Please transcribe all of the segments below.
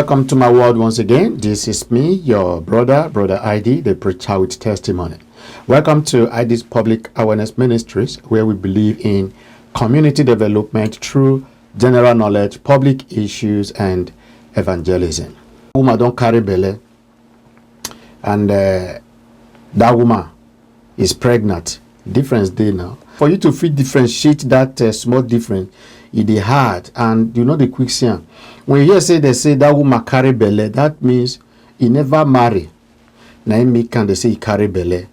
Welcome to my world once again. This is me, your brother Aiedee, the preacher with testimony. Welcome to Aiedee's Public Awareness Ministries, where we believe in community development through general knowledge, public issues, and evangelism. Woman don't carry belly, and that woman is pregnant. Difference day now. For you to fit differentiate that small difference, it is hard, and you know the quicksand. When you hear they say that woman carry belly, that means he never marry. Now me can they say he carry belly,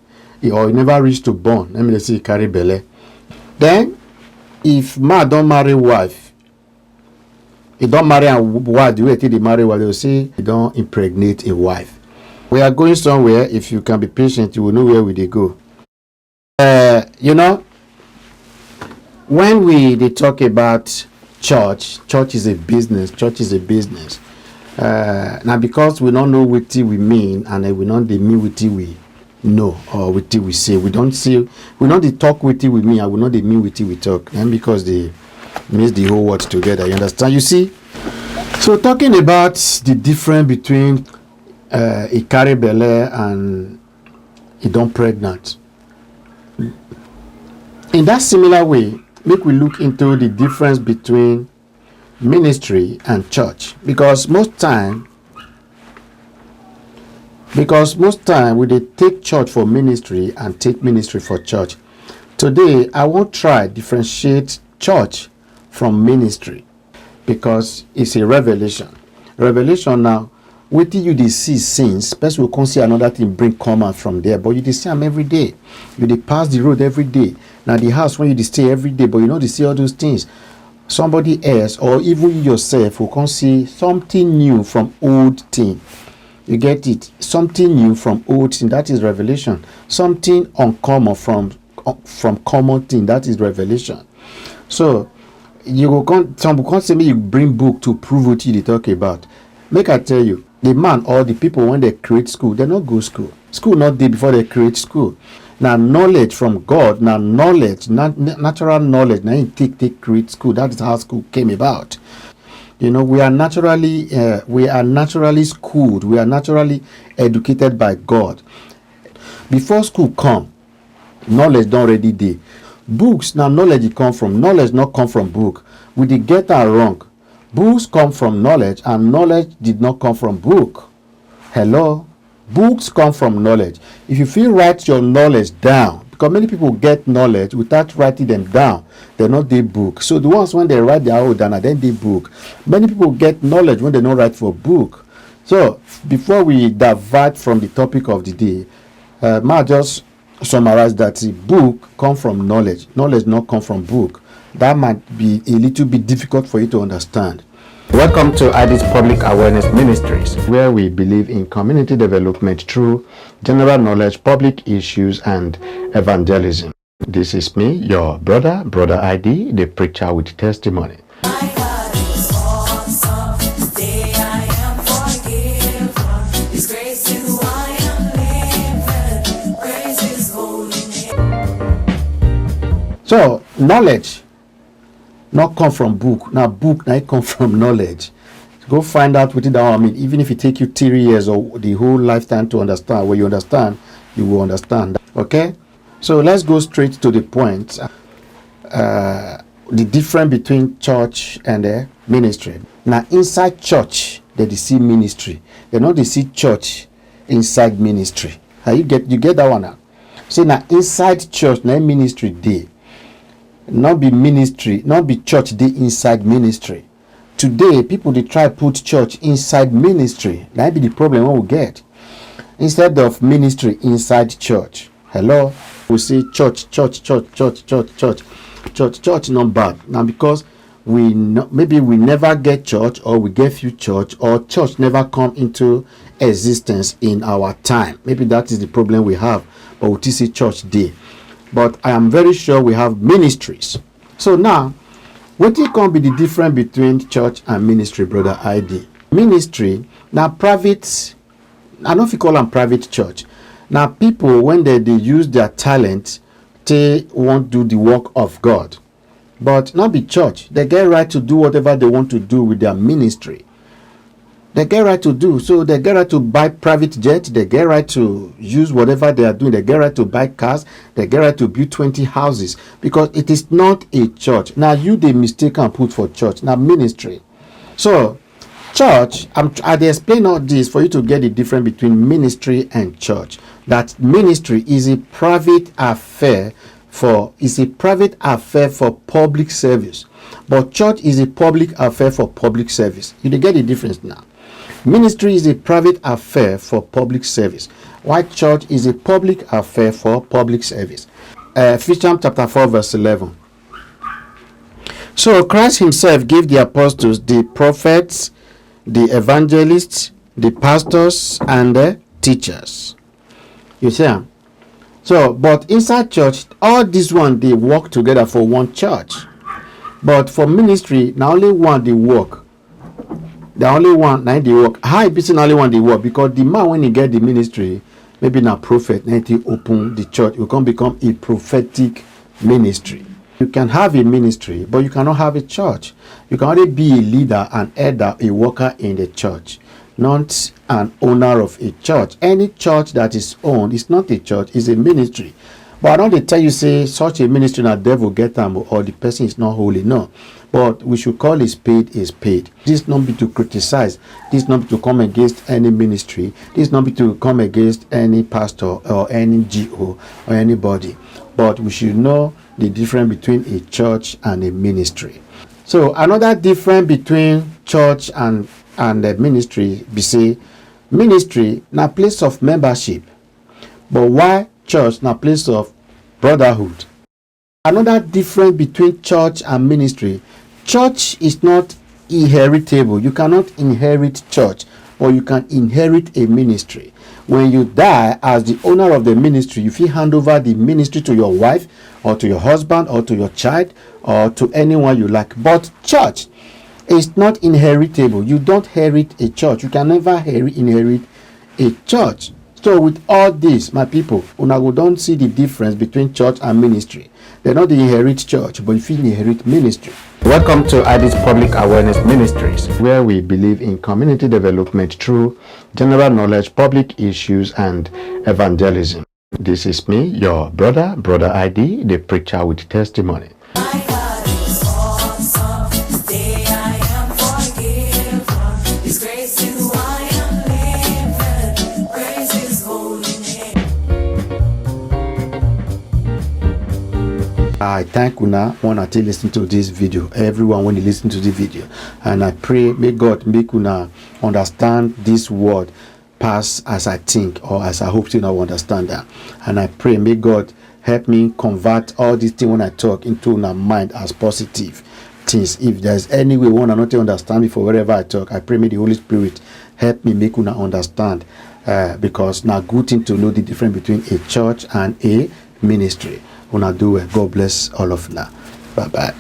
or he never reach to born. Let me they say he carry belly. Then, if man don't marry wife, he don't marry a wife. The way they marry wife, they will say he don't impregnate a wife. We are going somewhere. If you can be patient, you will know where we they go. You know, when they talk about church is a business. Church is a business. Now, because we don't know what we mean, and we don't mean what we know or what we say. We don't talk what we mean, and we don't mean what we talk. And because they mix the whole words together, you understand? You see? So talking about the difference between a carry belly and a don't pregnant. In that similar way, make we look into the difference between ministry and church, because most time we dey take church for ministry and take ministry for church. Today I won't try differentiate church from ministry, because it's a revelation now. Wetin you dey see since person will come see another thing bring come out from there, but you dey see am every day. You dey pass the road every day. Now the house when you dey stay every day, but you know they see all those things. Somebody else or even you yourself will come see something new from old thing. You get it? Something new from old thing, that is revelation. Something uncommon from common thing, that is revelation. So you go come, some will come say me you bring book to prove what you dey talk about. Make I tell you, the man or the people when they create school, they not go school. School not there before they create school. Now knowledge from God, now knowledge, natural knowledge, now you take create school. That is how school came about. You know, we are naturally schooled, we are naturally educated by God. Before school come, knowledge don't already there. Books, now knowledge it come from, knowledge not come from book. We did get that wrong. Books come from knowledge, and knowledge did not come from book. Hello? Books come from knowledge. If you feel write your knowledge down, because many people get knowledge without writing them down, they're not the book. So the ones when they write their own down, and then they book. Many people get knowledge when they don't write for book. So before we divert from the topic of the day, I just summarize that the book come from knowledge. Knowledge not come from book. That might be a little bit difficult for you to understand. Welcome to Aiedee's Public Awareness Ministries, where we believe in community development through general knowledge, public issues, and evangelism. This is me, your brother Aiedee, the preacher with testimony. So, knowledge not come from book. Now book now come from knowledge. Go find out what it down. I mean, even if it take you 3 years or the whole lifetime to understand, when you understand, you will understand. Okay? So let's go straight to the point. The difference between church and ministry. Now inside church, they see ministry. They know they see church inside ministry. How you get that one now? So now inside church, now ministry day. Not be ministry, not be church dey inside ministry. Today, people they try put church inside ministry. That be the problem we get. Instead of ministry inside church. Hello? We say church not bad. Now because maybe we never get church, or we get few church, or church never come into existence in our time. Maybe that is the problem we have. But we see church day. But I am very sure we have ministries. So now, what can be the difference between church and ministry, brother Aiedee? Ministry, now private, I don't know if you call them private church. Now people, when they use their talent, they won't do the work of God. But not be church. They get right to do whatever they want to do with their ministry. They get right to do. So they get right to buy private jet. They get right to use whatever they are doing. They get right to buy cars. They get right to build 20 houses. Because it is not a church. Now you the mistake and put for church. Now ministry. So church, I explain all this for you to get the difference between ministry and church. That ministry is a private affair for public service. But church is a public affair for public service. You get the difference now. Ministry is a private affair for public service, while church is a public affair for public service. Ephesians chapter 4 verse 11. So Christ himself gave the apostles, the prophets, the evangelists, the pastors, and the teachers. You see? So, but inside church, all these one, they work together for one church. But for ministry, now only one they work. The only one now they work. How it be only one they work? Because the man when he get the ministry, maybe not prophet, now he open the church, it can become a prophetic ministry. You can have a ministry, but you cannot have a church. You can only be a leader, an elder, a worker in the church, not an owner of a church. Any church that is owned is not a church, it's a ministry. But I don't tell you say such a ministry na devil get them or the person is not holy. No. But we should call it spade is paid. This not be to criticize. This not be to come against any ministry. This not be to come against any pastor or any GO or anybody. But we should know the difference between a church and a ministry. So another difference between church and a ministry be say ministry na place of membership. But why church na place of brotherhood? Another difference between church and ministry. Church is not inheritable. You cannot inherit church, or you can inherit a ministry. When you die as the owner of the ministry, you will hand over the ministry to your wife or to your husband or to your child or to anyone you like. But church is not inheritable. You don't inherit a church. You can never inherit a church. So with all this, my people, una go don't see the difference between church and ministry. They're not the inherit church, but if you inherit ministry. Welcome to Aiedee's Public Awareness Ministries, where we believe in community development through general knowledge, public issues, and evangelism. This is me, your brother Aiedee, the preacher with testimony. I thank una when I listen to this video, everyone when you listen to the video, and I pray may God make una understand this word pass as I think or as I hope to now understand that. And I pray may God help me convert all these things when I talk into una mind as positive things. If there's any way one not to understand me for wherever I talk, I pray may the Holy Spirit help me make una understand, because now good thing to know the difference between a church and a ministry. Una do well. God bless all of you. Bye bye.